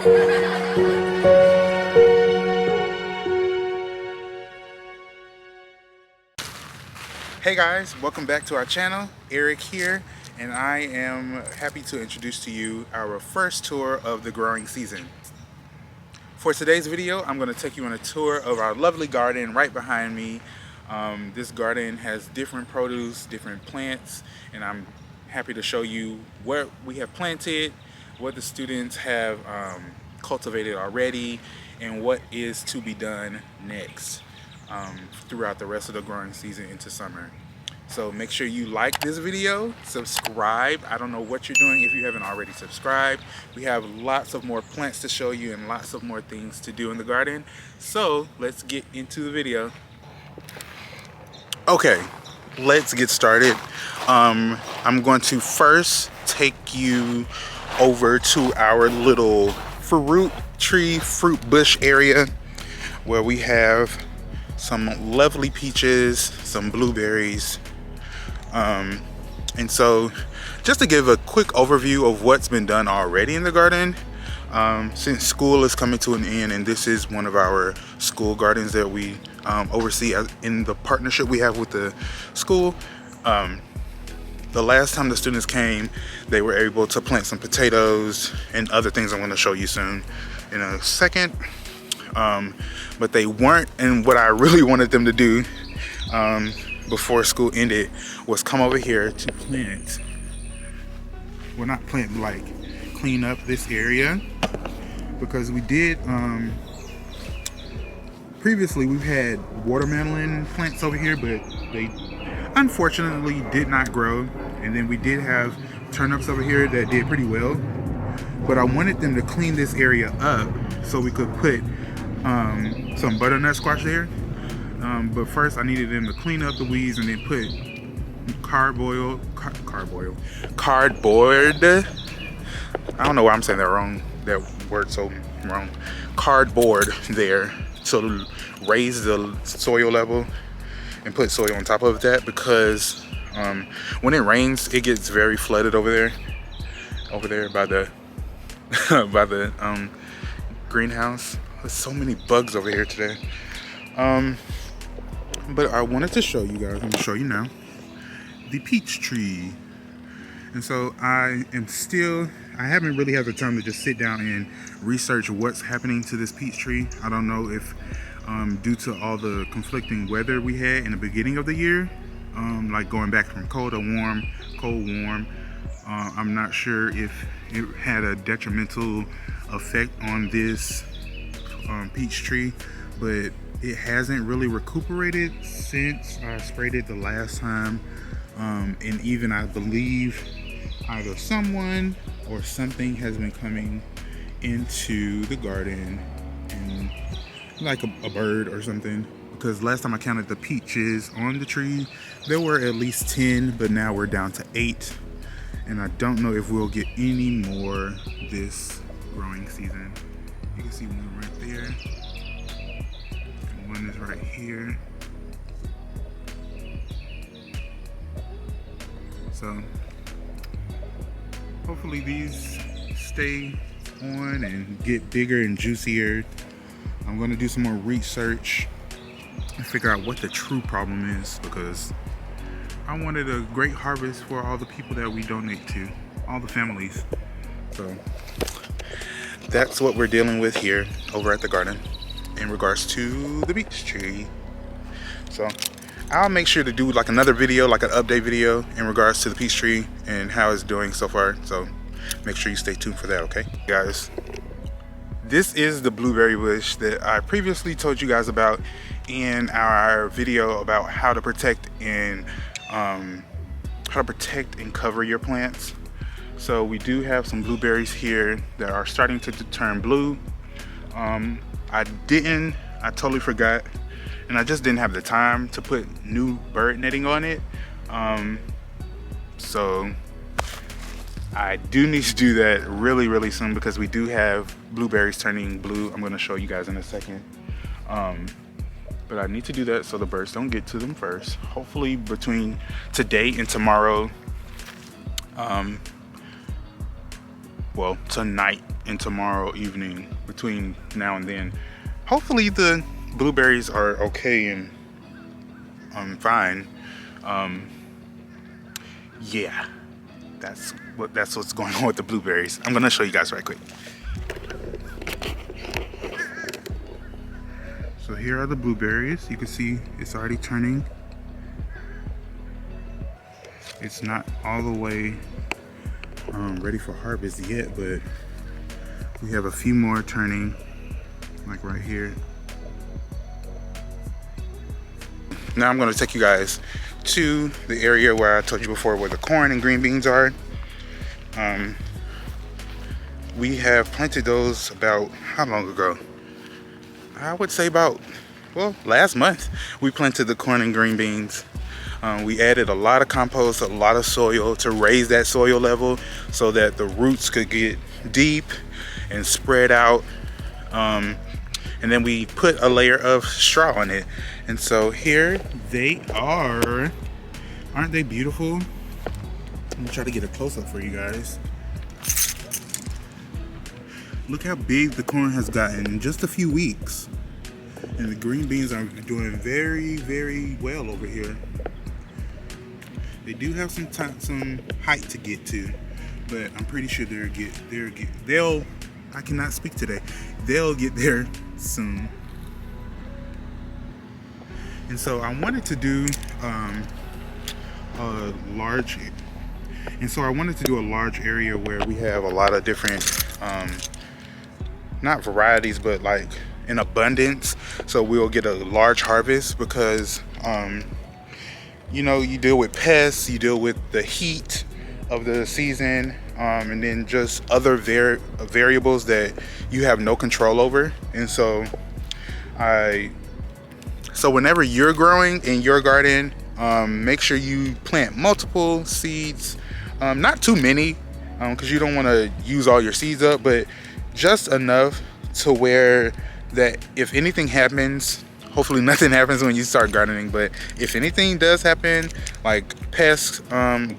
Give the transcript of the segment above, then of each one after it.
Hey guys, welcome back to our channel. Eric here, and I am happy to introduce to you our first tour of the growing season. For today's video, I'm going to take you on a tour of our lovely garden right behind me. This garden has different produce, different plants, and I'm happy to show you what we have planted, what the students have cultivated already, and what is to be done next throughout the rest of the growing season into summer. So make sure you like this video, subscribe. I don't know what you're doing if you haven't already subscribed. We have lots of more plants to show you and lots of more things to do in the garden. So let's get into the video. Okay, let's get started. I'm going to first take you over to our little fruit bush area where we have some lovely peaches, some blueberries. And so just to give a quick overview of what's been done already in the garden, since school is coming to an end, and this is one of our school gardens that we oversee in the partnership we have with the school. The last time the students came, they were able to plant some potatoes and other things I'm going to show you soon in a second. But they weren't, and what I really wanted them to do before school ended was come over here to plant, well, not plant, like clean up this area, because we did previously we've had watermelon plants over here, but they unfortunately did not grow. And then we did have turnips over here that did pretty well, but I wanted them to clean this area up so we could put some butternut squash there. But first I needed them to clean up the weeds and then put cardboard. I don't know why I'm saying that wrong, that word so wrong. Cardboard there to raise the soil level and put soil on top of that, because when it rains it gets very flooded over there by the by the greenhouse. There's so many bugs over here today. But I wanted to show you guys, I'm going to show you now, the peach tree. And so I haven't really had the time to just sit down and research what's happening to this peach tree. I don't know if due to all the conflicting weather we had in the beginning of the year, like going back from cold to warm, cold, warm, I'm not sure if it had a detrimental effect on this peach tree, but it hasn't really recuperated since I sprayed it the last time. And even I believe either someone or something has been coming into the garden, and like a bird or something, because last time I counted the peaches on the tree, there were at least 10, but now we're down to 8. And I don't know if we'll get any more this growing season. You can see one right there. One is right here. So hopefully these stay on and get bigger and juicier. I'm going to do some more research and figure out what the true problem is, because I wanted a great harvest for all the people that we donate to, all the families. So that's what we're dealing with here over at the garden in regards to the peach tree. So I'll make sure to do like another video, like an update video in regards to the peach tree and how it's doing so far. So make sure you stay tuned for that, okay guys? This is the blueberry bush that I previously told you guys about in our video about how to protect and cover your plants. So we do have some blueberries here that are starting to turn blue. I totally forgot, and I just didn't have the time to put new bird netting on it. So I do need to do that really soon, because we do have blueberries turning blue. I'm going to show you guys in a second. But I need to do that so the birds don't get to them first. Hopefully between today and tomorrow, well, tonight and tomorrow evening, between now and then. Hopefully the blueberries are okay and fine. Yeah, that's what's going on with the blueberries. I'm gonna show you guys right quick. So here are the blueberries. You can see it's already turning. It's not all the way ready for harvest yet, but we have a few more turning, like right here. Now I'm going to take you guys to the area where I told you before, where the corn and green beans are. We have planted those about, how long ago? I would say about, well, last month we planted the corn and green beans. We added a lot of compost, a lot of soil to raise that soil level so that the roots could get deep and spread out. And then we put a layer of straw on it. And so here they are. Aren't they beautiful? I'm gonna try to get a close-up for you guys. Look how big the corn has gotten in just a few weeks. And the green beans are doing very, very well over here. They do have some height to get to, but I'm pretty sure they'll I cannot speak today. They'll get there soon. And so I wanted to do a large area where we have a lot of different not varieties, but like in abundance, so we'll get a large harvest because you know, you deal with pests, you deal with the heat of the season, and then just other variables that you have no control over. And so whenever you're growing in your garden, make sure you plant multiple seeds, not too many, because you don't want to use all your seeds up, but just enough to where that if anything happens, hopefully nothing happens when you start gardening, but if anything does happen, like pests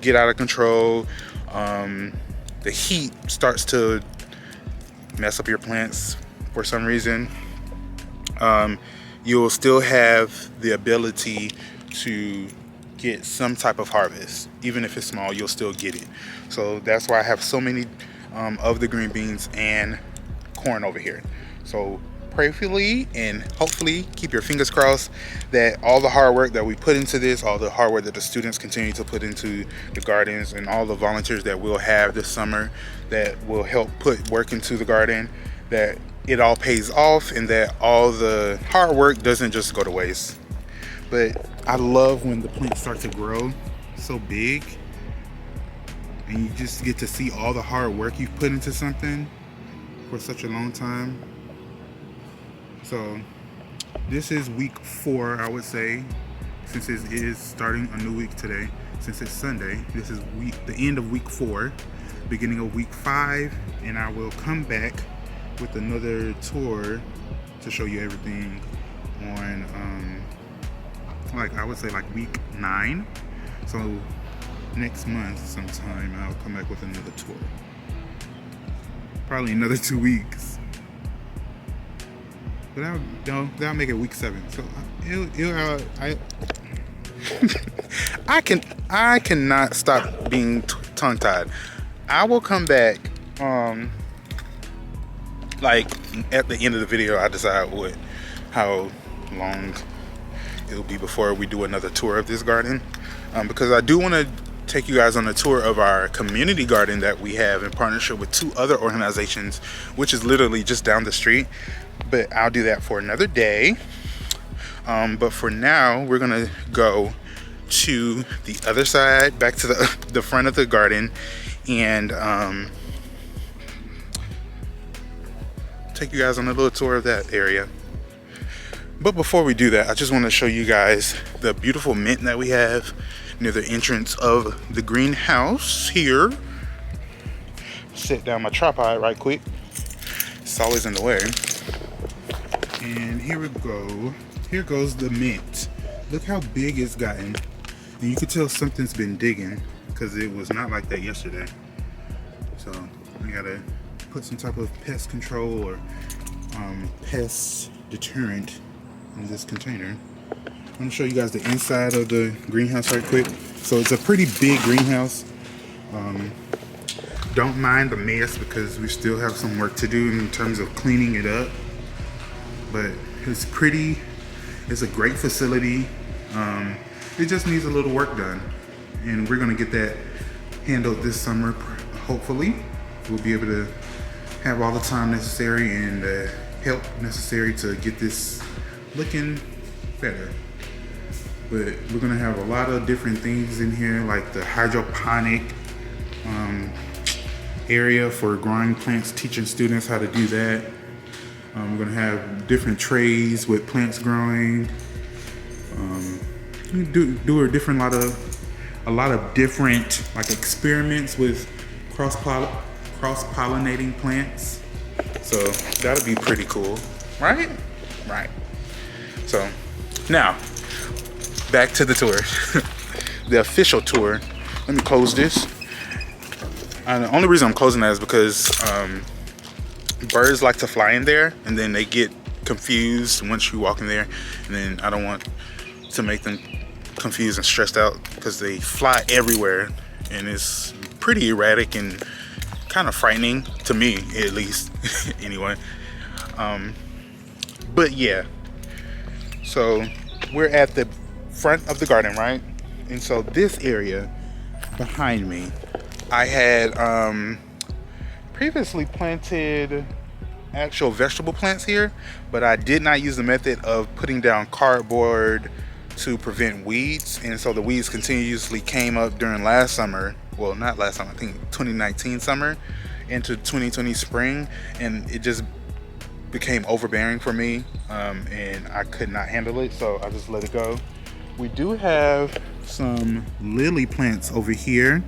get out of control, the heat starts to mess up your plants for some reason, you'll still have the ability to get some type of harvest. Even if it's small, you'll still get it. So that's why I have so many of the green beans and corn over here. So prayerfully and hopefully keep your fingers crossed that all the hard work that we put into this, all the hard work that the students continue to put into the gardens, and all the volunteers that we'll have this summer that will help put work into the garden, that it all pays off and that all the hard work doesn't just go to waste. But I love when the plants start to grow so big and you just get to see all the hard work you've put into something for such a long time. So this is week 4, I would say, since it is starting a new week today. Since it's Sunday, this is the end of week 4, beginning of week 5, and I will come back with another tour to show you everything on like I would say like week 9. So next month sometime I'll come back with another tour, probably another 2 weeks, but that'll make it week 7. So I cannot stop being tongue-tied. I will come back like at the end of the video. I decide how long it'll be before we do another tour of this garden, because I do want to take you guys on a tour of our community garden that we have in partnership with 2 other organizations, which is literally just down the street. But I'll do that for another day. But for now, we're gonna go to the other side, back to the front of the garden, and take you guys on a little tour of that area. But before we do that, I just want to show you guys the beautiful mint that we have near the entrance of the greenhouse here. Set down my tripod right quick. It's always in the way. And here we go. Here goes the mint. Look how big it's gotten. And you can tell something's been digging, because it was not like that yesterday. So we gotta put some type of pest control or pest deterrent in this container. I'm gonna show you guys the inside of the greenhouse right quick. So it's a pretty big greenhouse. Don't mind the mess because we still have some work to do in terms of cleaning it up. But it's pretty, it's a great facility. It just needs a little work done. And we're gonna get that handled this summer, hopefully. We'll be able to have all the time necessary and help necessary to get this looking better. But we're gonna have a lot of different things in here, like the hydroponic area for growing plants, teaching students how to do that. We're gonna have different trays with plants growing. Do a lot of different like experiments with cross-pollinating plants. So that'll be pretty cool, right? Right. So now back to the tour, the official tour. Let me close this. The only reason I'm closing that is because birds like to fly in there and then they get confused once you walk in there, and then I don't want to make them confused and stressed out because they fly everywhere and it's pretty erratic and kind of frightening to me, at least. Anyway, but yeah, so we're at the front of the garden, right? And so this area behind me, I had previously planted actual vegetable plants here, but I did not use the method of putting down cardboard to prevent weeds, and so the weeds continuously came up during last summer. Well, not last summer, I think 2019 summer into 2020 spring, and it just became overbearing for me, and I could not handle it, so I just let it go. We do have some lily plants over here,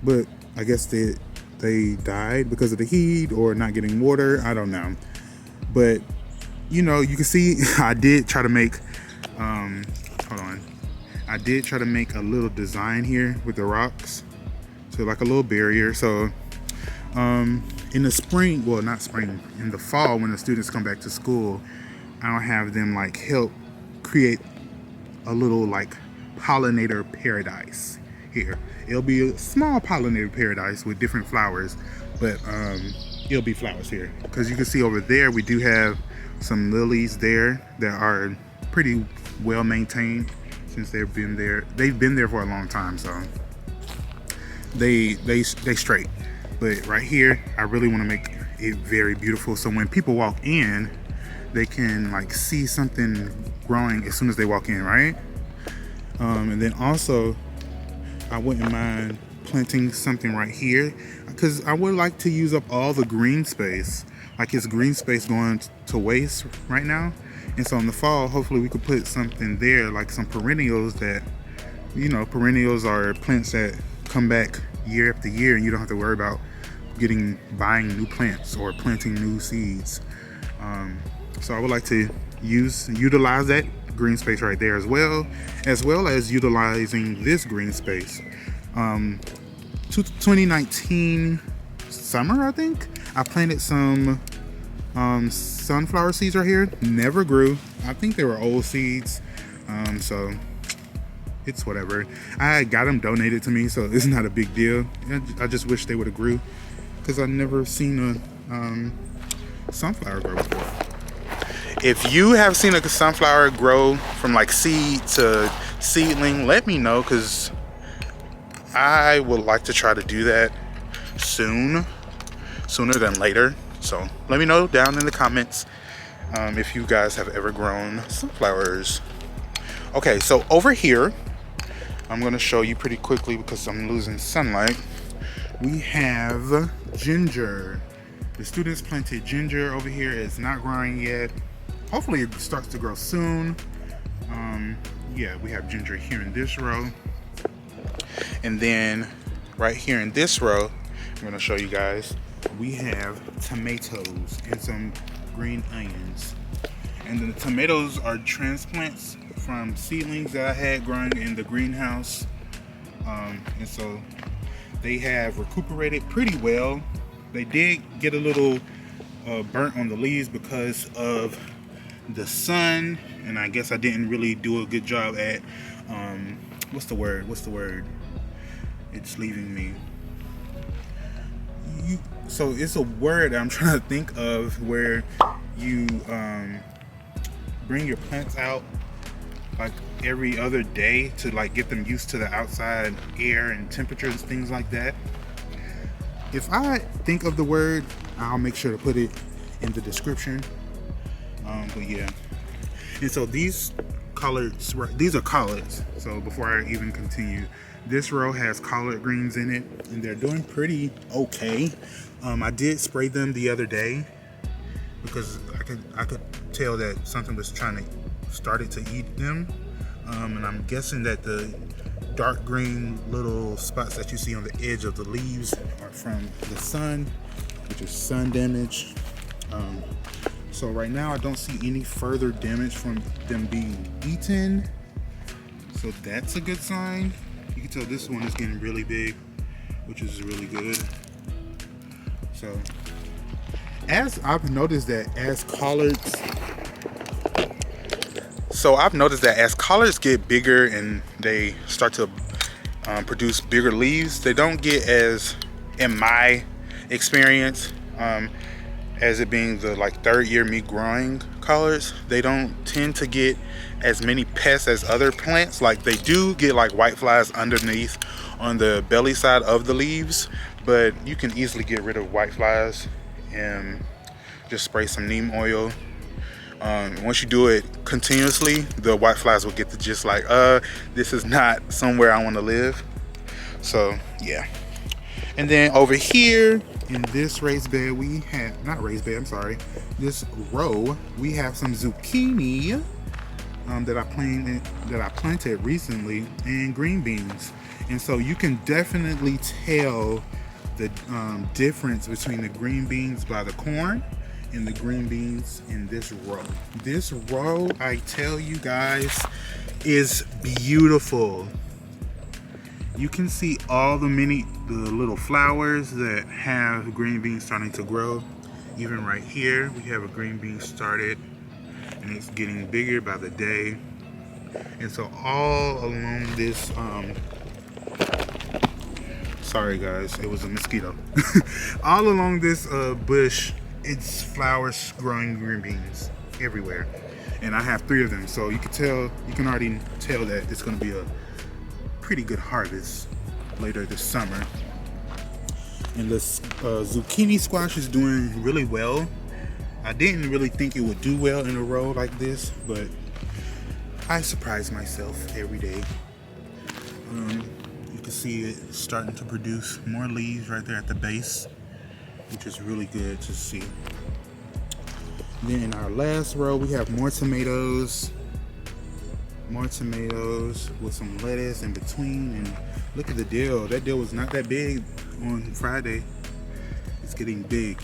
but I guess they died because of the heat or not getting water. I don't know, but you know, you can see I did try to make I did try to make a little design here with the rocks, so like a little barrier. So in the spring, well, not spring, in the fall, when the students come back to school, I'll have them like help create a little like pollinator paradise here. It'll be a small pollinator paradise with different flowers, but it'll be flowers here, because you can see over there we do have some lilies there that are pretty well maintained since they've been there for a long time, so they straight. But right here I really want to make it very beautiful, so when people walk in they can like see something growing as soon as they walk in, right? And then also I wouldn't mind planting something right here, because I would like to use up all the green space. Like, it's green space going to waste right now, and so in the fall hopefully we could put something there, like some perennials that, you know, perennials are plants that come back year after year and you don't have to worry about buying new plants or planting new seeds. So I would like to utilize that green space right there as well as utilizing this green space. 2019 summer, I think I planted some sunflower seeds right here. Never grew. I think they were old seeds, so it's whatever. I got them donated to me, so it's not a big deal. I just wish they would have grew, because I've never seen a sunflower grow before. If you have seen a sunflower grow from like seed to seedling, let me know, because I would like to try to do that sooner than later. So let me know down in the comments if you guys have ever grown sunflowers. Okay, so over here, I'm going to show you pretty quickly because I'm losing sunlight. We have ginger. The students planted ginger over here. It's not growing yet. Hopefully it starts to grow soon. Yeah, we have ginger here in this row. And then right here in this row, I'm going to show you guys, we have tomatoes and some green onions. And then the tomatoes are transplants from seedlings that I had growing in the greenhouse. And so they have recuperated pretty well. They did get a little burnt on the leaves because of the sun, and I guess I didn't really do a good job at what's the word, it's leaving me. So it's a word I'm trying to think of where you bring your plants out like every other day to like get them used to the outside air and temperatures, things like that. If I think of the word, I'll make sure to put it in the description. But yeah, and so these are collards. So before I even continue, this row has collard greens in it, and they're doing pretty okay. I did spray them the other day because I could tell that something was started to eat them, and I'm guessing that the dark green little spots that you see on the edge of the leaves are from the sun, which is sun damage. So right now I don't see any further damage from them being eaten, so that's a good sign. You can tell this one is getting really big, which is really good. So as I've noticed that as collards get bigger and they start to produce bigger leaves, they don't get as, in my experience, as it being the like third year me growing collards, they don't tend to get as many pests as other plants. Like they do get like white flies underneath on the belly side of the leaves, but you can easily get rid of white flies and just spray some neem oil. Once you do it continuously, the white flies will get the gist like, this is not somewhere I want to live. So yeah. And then over here in this raised bed, we have, this row, we have some zucchini that I planted recently, and green beans. And so you can definitely tell the difference between the green beans by the corn and the green beans in this row. This row, I tell you guys, is beautiful. You can see all the little flowers that have green beans starting to grow. Even right here, we have a green bean started, and it's getting bigger by the day. And so all along this, sorry guys, it was a mosquito. All along this bush, it's flowers growing green beans everywhere. And I have 3 of them, so you can already tell that it's gonna be a pretty good harvest later this summer. And the zucchini squash is doing really well. I didn't really think it would do well in a row like this, but I surprise myself every day. You can see it starting to produce more leaves right there at the base, which is really good to see. Then in our last row, we have more tomatoes with some lettuce in between. And look at the dill. That dill was not that big on Friday. It's getting big.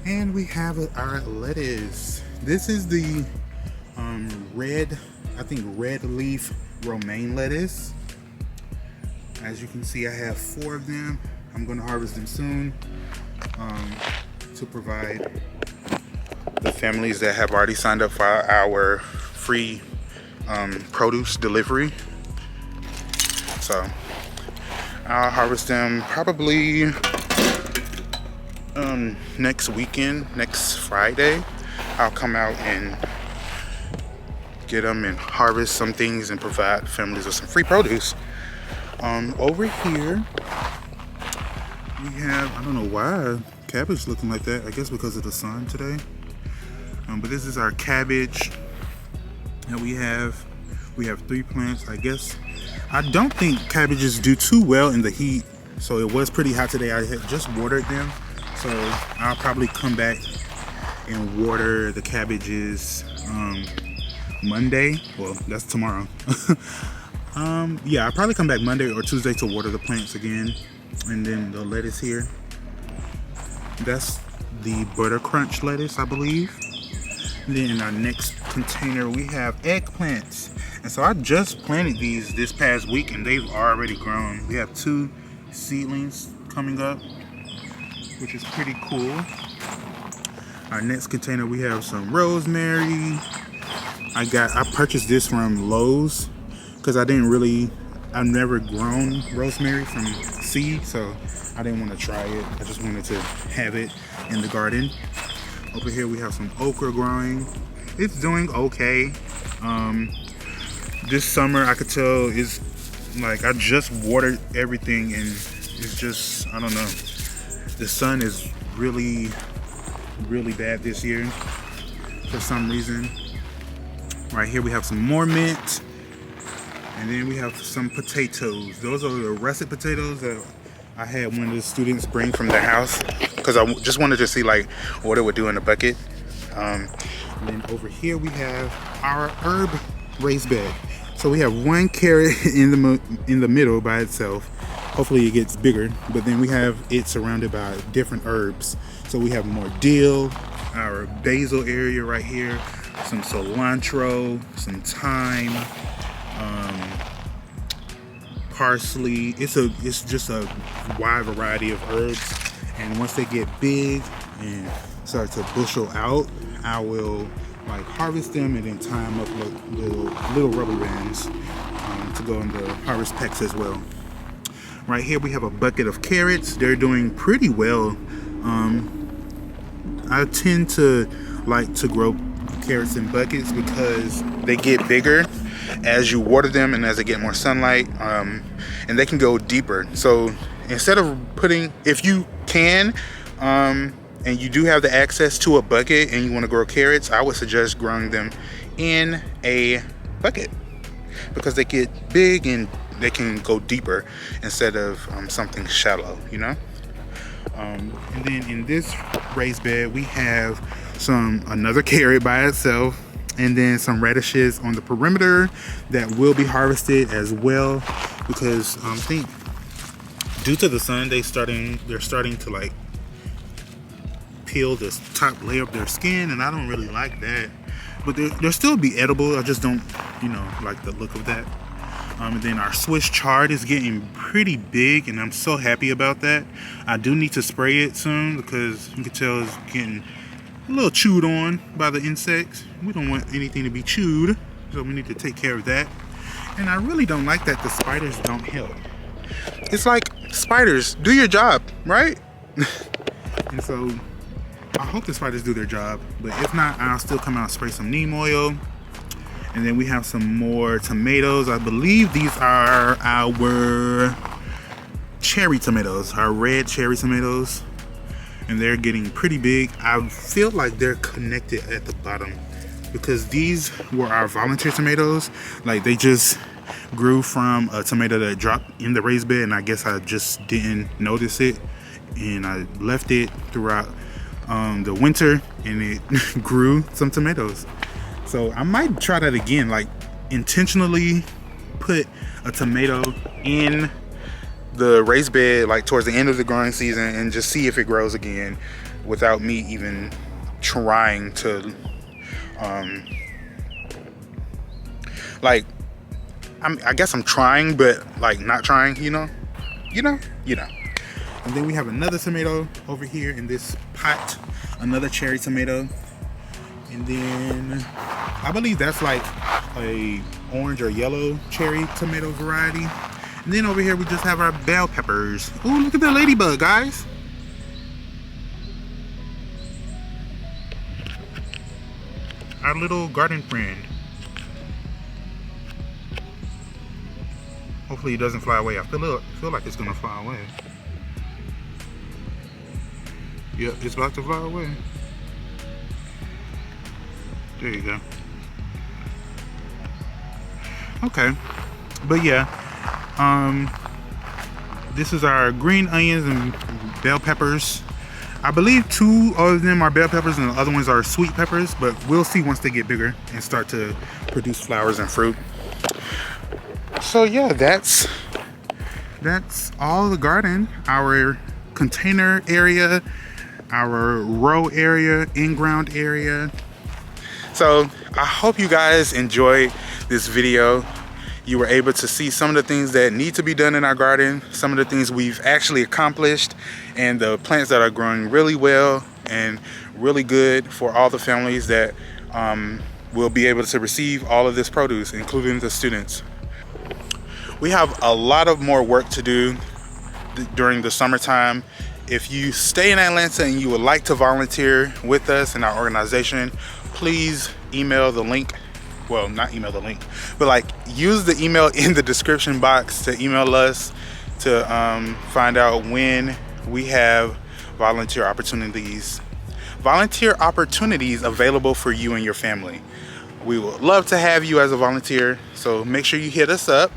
And we have our lettuce. This is the red leaf romaine lettuce. As you can see, I have 4 of them. I'm going to harvest them soon to provide the families that have already signed up for our free produce delivery. So I'll harvest them probably next weekend, next Friday. I'll come out and get them and harvest some things and provide families with some free produce. Over here we have, I don't know why cabbage looking like that. I guess because of the sun today. But this is our cabbage that we have. We have 3 plants. I guess I don't think cabbages do too well in the heat, so it was pretty hot today. I had just watered them, so I'll probably come back and water the cabbages Monday. Well, that's tomorrow. Yeah, I'll probably come back Monday or Tuesday to water the plants again. And then the lettuce here, that's the butter crunch lettuce, I believe. And then in our next container we have eggplants, and so I just planted these this past week and they've already grown. We have 2 seedlings coming up, which is pretty cool. Our next container, we have some rosemary. I purchased this from Lowe's because I've never grown rosemary from seed, so I didn't want to try it. I just wanted to have it in the garden. Over here we have some okra growing. It's doing okay. This summer I could tell is like I just watered everything and it's just, I don't know. The sun is really bad this year for some reason. Right here we have some more mint, and then we have some potatoes. Those are the russet potatoes that I had one of the students bring from their house because I just wanted to see like what it would do in the bucket. And then over here we have our herb raised bed. So we have one carrot in the middle by itself. Hopefully it gets bigger, but then we have it surrounded by different herbs. So we have more dill, our basil area right here, some cilantro, some thyme, parsley. It's just a wide variety of herbs. And once they get big and start to bushel out, I will like harvest them and then tie them up like little rubber bands to go in the harvest packs as well. Right here we have a bucket of carrots. They're doing pretty well. I tend to like to grow carrots in buckets because they get bigger as you water them and as they get more sunlight, and they can go deeper. So instead of if you can, and you do have the access to a bucket and you want to grow carrots, I would suggest growing them in a bucket because they get big and they can go deeper instead of something shallow, you know. And then in this raised bed we have another carrot by itself, and then some radishes on the perimeter that will be harvested as well because I think due to the sun they're starting to like peel this top layer of their skin, and I don't really like that, but they'll still be edible. I just don't like the look of that. And then our Swiss chard is getting pretty big, and I'm so happy about that. I do need to spray it soon because you can tell it's getting a little chewed on by the insects. We don't want anything to be chewed, so we need to take care of that. And I really don't like that the spiders don't help. It's like, spiders, do your job, right? And so I hope the spiders do their job, but if not, I'll still come out and spray some neem oil. And then we have some more tomatoes. I believe these are our cherry tomatoes, our red cherry tomatoes. And they're getting pretty big. I feel like they're connected at the bottom because these were our volunteer tomatoes. Like they just grew from a tomato that dropped in the raised bed, and I guess I just didn't notice it. And I left it throughout the winter, and it grew some tomatoes. So I might try that again, like intentionally put a tomato in the raised bed like towards the end of the growing season and just see if it grows again without me even trying to I guess I'm trying, but like not trying, you know. And then we have another tomato over here in this pot, another cherry tomato. And then I believe that's like a orange or yellow cherry tomato variety. And then over here we just have our bell peppers. Ooh, look at the ladybug, guys. Our little garden friend. Hopefully it doesn't fly away. I feel like it's gonna fly away. Yep, it's about to fly away. There you go. Okay, but yeah, this is our green onions and bell peppers. I believe 2 of them are bell peppers and the other ones are sweet peppers, but we'll see once they get bigger and start to produce flowers and fruit. So yeah, that's all the garden. Our container area, our row area, in-ground area. So I hope you guys enjoyed this video. you were able to see some of the things that need to be done in our garden, some of the things we've actually accomplished, and the plants that are growing really well and really good for all the families that will be able to receive all of this produce, including the students. We have a lot of more work to do during the summertime. If you stay in Atlanta and you would like to volunteer with us in our organization, please email the link. Well, not email the link, but like use the email in the description box to email us to find out when we have volunteer opportunities available for you and your family. We would love to have you as a volunteer, so make sure you hit us up.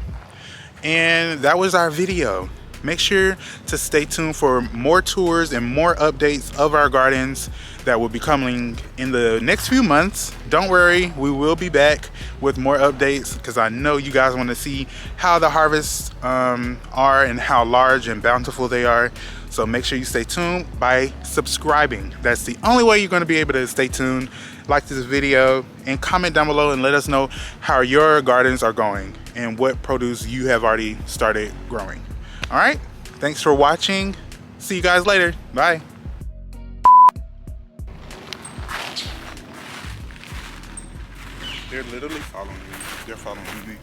And that was our video. Make sure to stay tuned for more tours and more updates of our gardens that will be coming in the next few months. Don't worry, we will be back with more updates because I know you guys want to see how the harvests are and how large and bountiful they are. So make sure you stay tuned by subscribing. That's the only way you're going to be able to stay tuned. Like this video and comment down below and let us know how your gardens are going and what produce you have already started growing. All right, thanks for watching. See you guys later. Bye. They're literally following me. They're following me.